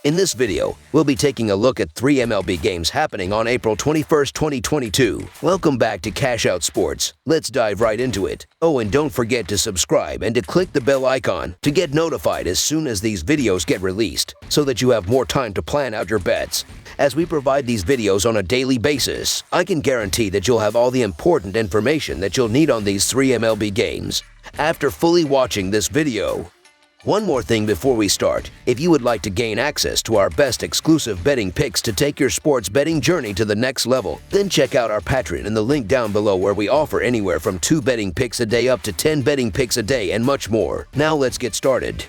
In this video, we'll be taking a look at 3 MLB games happening on April 21st, 2022. Welcome back to Cash Out Sports. Let's dive right into it. Oh, and don't forget to subscribe and to click the bell icon to get notified as soon as these videos get released, so that you have more time to plan out your bets. As we provide these videos on a daily basis, I can guarantee that you'll have all the important information that you'll need on these 3 MLB games after fully watching this video. One more thing before we start. If you would like to gain access to our best exclusive betting picks to take your sports betting journey to the next level, then check out our Patreon in the link down below, where we offer anywhere from 2 betting picks a day up to 10 betting picks a day and much more. Now let's get started.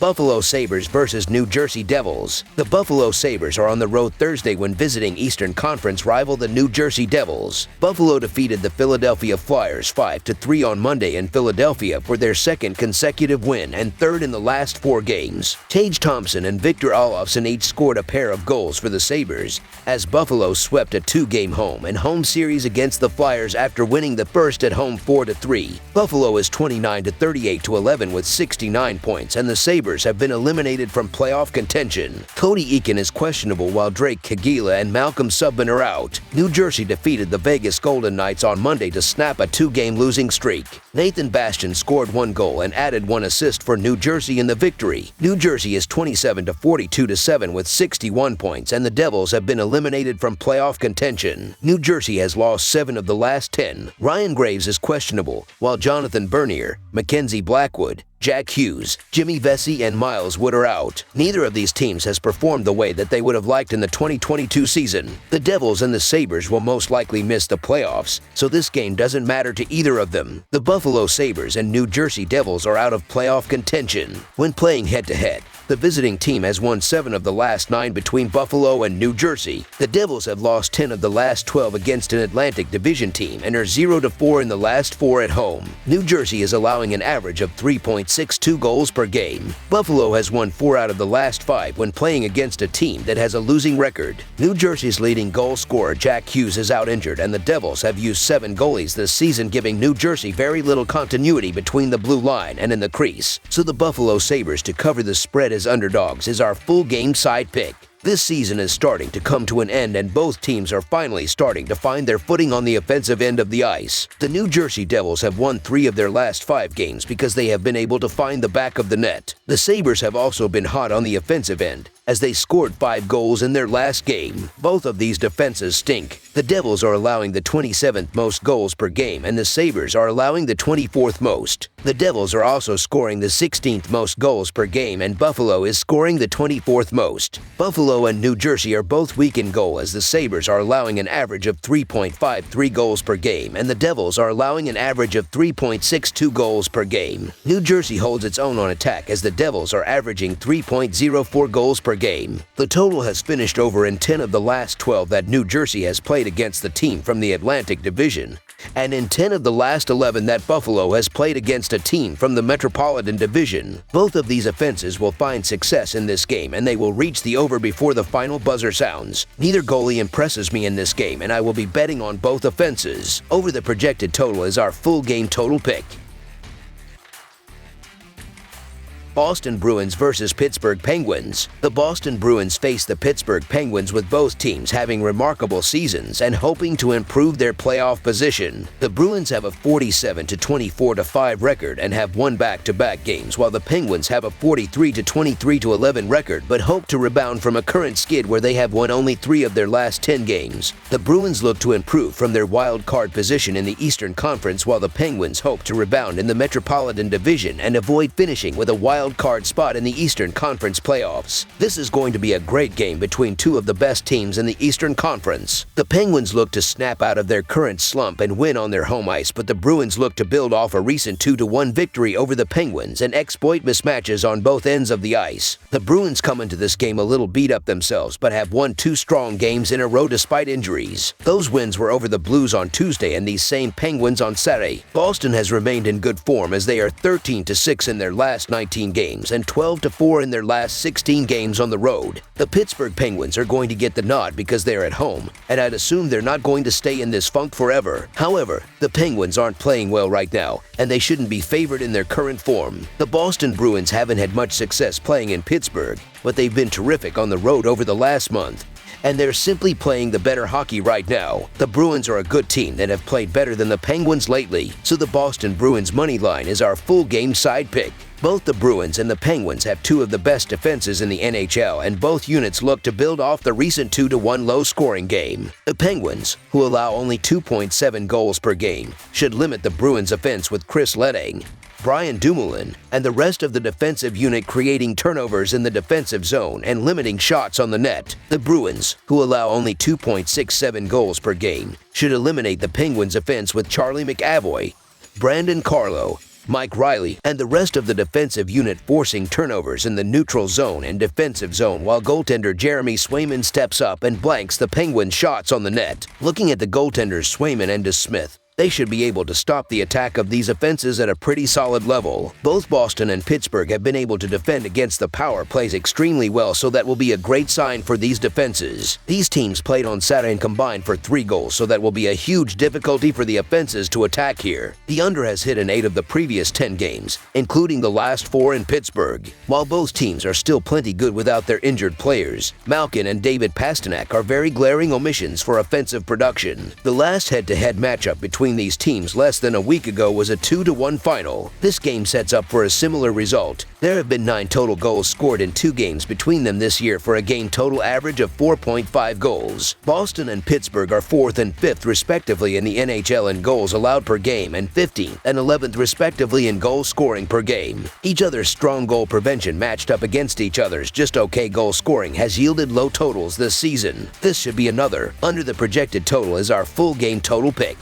Buffalo Sabres versus New Jersey Devils. The Buffalo Sabres are on the road Thursday when visiting Eastern Conference rival the New Jersey Devils. Buffalo defeated the Philadelphia Flyers 5-3 on Monday in Philadelphia for their second consecutive win and third in the last 4 games. Tage Thompson and Victor Olofsson each scored a pair of goals for the Sabres, as Buffalo swept a 2-game home series against the Flyers after winning the first at home 4-3. Buffalo is 29-38-11 with 69 points, and the Sabres have been eliminated from playoff contention. Cody Eakin is questionable while Drake Kagila and Malcolm Subban are out. New Jersey defeated the Vegas Golden Knights on Monday to snap a 2-game losing streak. Nathan Bastian scored 1 goal and added 1 assist for New Jersey in the victory. New Jersey is 27-42-7 with 61 points, and the Devils have been eliminated from playoff contention. New Jersey has lost 7 of the last 10. Ryan Graves is questionable, while Jonathan Bernier, Mackenzie Blackwood, Jack Hughes, Jimmy Vesey, and Miles Wood are out. Neither of these teams has performed the way that they would have liked in the 2022 season. The Devils and the Sabres will most likely miss the playoffs, so this game doesn't matter to either of them. The Buffalo Sabres and New Jersey Devils are out of playoff contention. When playing head-to-head, the visiting team has won 7 of the last 9 between Buffalo and New Jersey. The Devils have lost 10 of the last 12 against an Atlantic Division team and are 0-4 in the last 4 at home. New Jersey is allowing an average of 3.62 goals per game. Buffalo has won 4 out of the last 5 when playing against a team that has a losing record. New Jersey's leading goal scorer Jack Hughes is out injured, and the Devils have used 7 goalies this season, giving New Jersey very little continuity between the blue line and in the crease. So the Buffalo Sabres to cover the spread as underdogs is our full game side pick. This season is starting to come to an end, and both teams are finally starting to find their footing on the offensive end of the ice. The New Jersey Devils have won 3 of their last 5 games because they have been able to find the back of the net. The Sabres have also been hot on the offensive end, as they scored 5 goals in their last game. Both of these defenses stink. The Devils are allowing the 27th most goals per game, and the Sabres are allowing the 24th most. The Devils are also scoring the 16th most goals per game, and Buffalo is scoring the 24th most. Buffalo and New Jersey are both weak in goal, as the Sabres are allowing an average of 3.53 goals per game, and the Devils are allowing an average of 3.62 goals per game. New Jersey holds its own on attack, as the Devils are averaging 3.04 goals per game. The total has finished over in 10 of the last 12 that New Jersey has played against the team from the Atlantic Division, and in 10 of the last 11 that Buffalo has played against a team from the Metropolitan Division. Both of these offenses will find success in this game, and they will reach the over before the final buzzer sounds. Neither goalie impresses me in this game, and I will be betting on both offenses. Over the projected total is our full game total pick. Boston Bruins versus Pittsburgh Penguins. The Boston Bruins face the Pittsburgh Penguins, with both teams having remarkable seasons and hoping to improve their playoff position. The Bruins have a 47-24-5 record and have won back-to-back games, while the Penguins have a 43-23-11 record but hope to rebound from a current skid where they have won only 3 of their last 10 games. The Bruins look to improve from their wild card position in the Eastern Conference, while the Penguins hope to rebound in the Metropolitan Division and avoid finishing with a wild card spot in the Eastern Conference playoffs. This is going to be a great game between 2 of the best teams in the Eastern Conference. The Penguins look to snap out of their current slump and win on their home ice, but the Bruins look to build off a recent 2-1 victory over the Penguins and exploit mismatches on both ends of the ice. The Bruins come into this game a little beat up themselves, but have won 2 strong games in a row despite injuries. Those wins were over the Blues on Tuesday and these same Penguins on Saturday. Boston has remained in good form, as they are 13-6 in their last 19 games games and 12-4 in their last 16 games on the road. The Pittsburgh Penguins are going to get the nod because they're at home, and I'd assume they're not going to stay in this funk forever. However, the Penguins aren't playing well right now, and they shouldn't be favored in their current form. The Boston Bruins haven't had much success playing in Pittsburgh, but they've been terrific on the road over the last month, and they're simply playing the better hockey right now. The Bruins are a good team that have played better than the Penguins lately, so the Boston Bruins money line is our full game side pick. Both the Bruins and the Penguins have two of the best defenses in the NHL, and both units look to build off the recent 2-1 low-scoring game. The Penguins, who allow only 2.7 goals per game, should limit the Bruins' offense with Chris Letang, Brian Dumoulin, and the rest of the defensive unit creating turnovers in the defensive zone and limiting shots on the net. The Bruins, who allow only 2.67 goals per game, should eliminate the Penguins' offense with Charlie McAvoy, Brandon Carlo, Mike Riley, and the rest of the defensive unit forcing turnovers in the neutral zone and defensive zone while goaltender Jeremy Swayman steps up and blanks the Penguins' shots on the net. Looking at the goaltenders Swayman and DeSmith, they should be able to stop the attack of these offenses at a pretty solid level. Both Boston and Pittsburgh have been able to defend against the power plays extremely well, so that will be a great sign for these defenses. These teams played on Saturday and combined for 3 goals, so that will be a huge difficulty for the offenses to attack here. The under has hit in 8 of the previous 10 games, including the last 4 in Pittsburgh. While both teams are still plenty good without their injured players, Malkin and David Pastrnak are very glaring omissions for offensive production. The last head-to-head matchup between these teams less than a week ago was a 2-1 final. This game sets up for a similar result. There have been 9 total goals scored in 2 games between them this year for a game total average of 4.5 goals. Boston and Pittsburgh are 4th and 5th respectively in the NHL in goals allowed per game and 15th and 11th respectively in goal scoring per game. Each other's strong goal prevention matched up against each other's just okay goal scoring has yielded low totals this season. This should be another. Under the projected total is our full game total pick.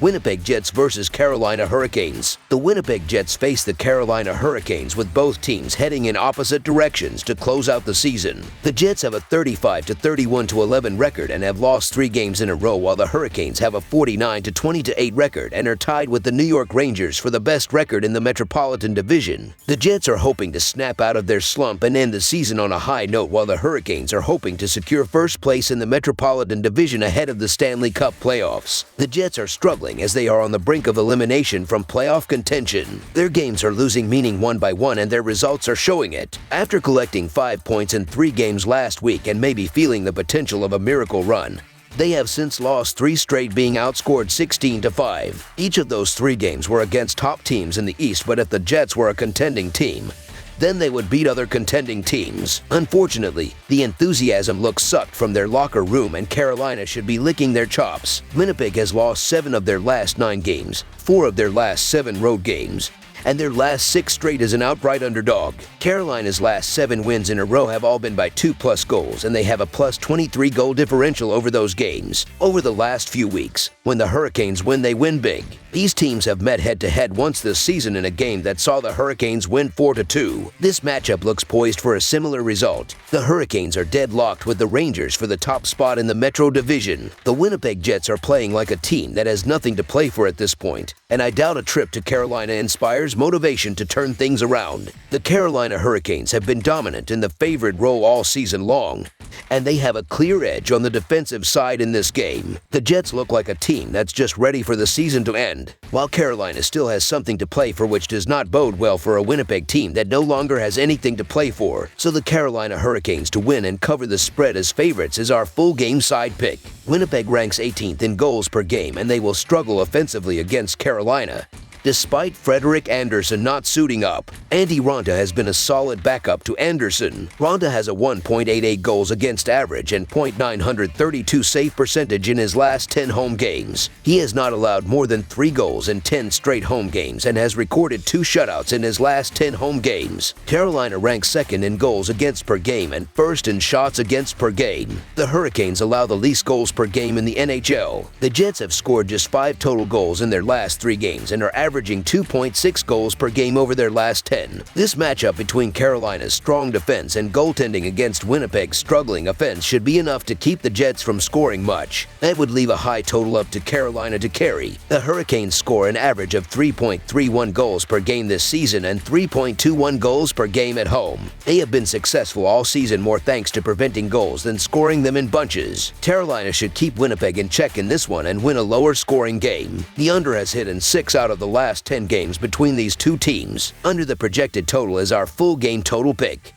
Winnipeg Jets versus Carolina Hurricanes. The Winnipeg Jets face the Carolina Hurricanes with both teams heading in opposite directions to close out the season. The Jets have a 35-31-11 record and have lost 3 games in a row, while the Hurricanes have a 49-20-8 record and are tied with the New York Rangers for the best record in the Metropolitan Division. The Jets are hoping to snap out of their slump and end the season on a high note, while the Hurricanes are hoping to secure first place in the Metropolitan Division ahead of the Stanley Cup playoffs. The Jets are struggling as they are on the brink of elimination from playoff contention. Their games are losing meaning one by one, and their results are showing it. After collecting 5 points in 3 games last week and maybe feeling the potential of a miracle run, they have since lost 3 straight, being outscored 16-5. Each of those 3 games were against top teams in the East, but if the Jets were a contending team, then they would beat other contending teams. Unfortunately, the enthusiasm looks sucked from their locker room, and Carolina should be licking their chops. Winnipeg has lost 7 of their last 9 games, 4 of their last 7 road games, and their last 6 straight as an outright underdog. Carolina's last 7 wins in a row have all been by 2+ goals, and they have a +23 goal differential over those games. Over the last few weeks, when the Hurricanes win, they win big. These teams have met head-to-head once this season in a game that saw the Hurricanes win 4-2. This matchup looks poised for a similar result. The Hurricanes are deadlocked with the Rangers for the top spot in the Metro Division. The Winnipeg Jets are playing like a team that has nothing to play for at this point, and I doubt a trip to Carolina inspires motivation to turn things around. The Carolina Hurricanes have been dominant in the favored role all season long, and they have a clear edge on the defensive side in this game. The Jets look like a team that's just ready for the season to end, while Carolina still has something to play for, which does not bode well for a Winnipeg team that no longer has anything to play for. So the Carolina Hurricanes to win and cover the spread as favorites is our full game side pick. Winnipeg ranks 18th in goals per game, and they will struggle offensively against Carolina. Despite Frederik Andersen not suiting up, Antti Raanta has been a solid backup to Andersen. Raanta has a 1.88 goals against average and .932 save percentage in his last 10 home games. He has not allowed more than 3 goals in 10 straight home games and has recorded 2 shutouts in his last 10 home games. Carolina ranks 2nd in goals against per game and 1st in shots against per game. The Hurricanes allow the least goals per game in the NHL. The Jets have scored just 5 total goals in their last 3 games and are averaging averaging 2.6 goals per game over their last 10. This matchup between Carolina's strong defense and goaltending against Winnipeg's struggling offense should be enough to keep the Jets from scoring much. That would leave a high total up to Carolina to carry. The Hurricanes score an average of 3.31 goals per game this season and 3.21 goals per game at home. They have been successful all season more thanks to preventing goals than scoring them in bunches. Carolina should keep Winnipeg in check in this one and win a lower scoring game. The under has hit in 6 out of the last 10 games between these two teams. Under the projected total is our full game total pick.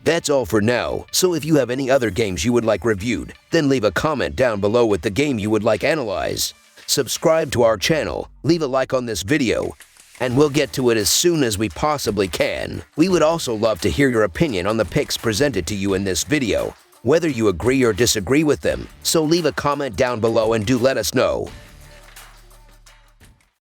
That's all for now, so if you have any other games you would like reviewed, then leave a comment down below with the game you would like analyzed. Subscribe to our channel, leave a like on this video, and we'll get to it as soon as we possibly can. We would also love to hear your opinion on the picks presented to you in this video, whether you agree or disagree with them, so leave a comment down below and do let us know.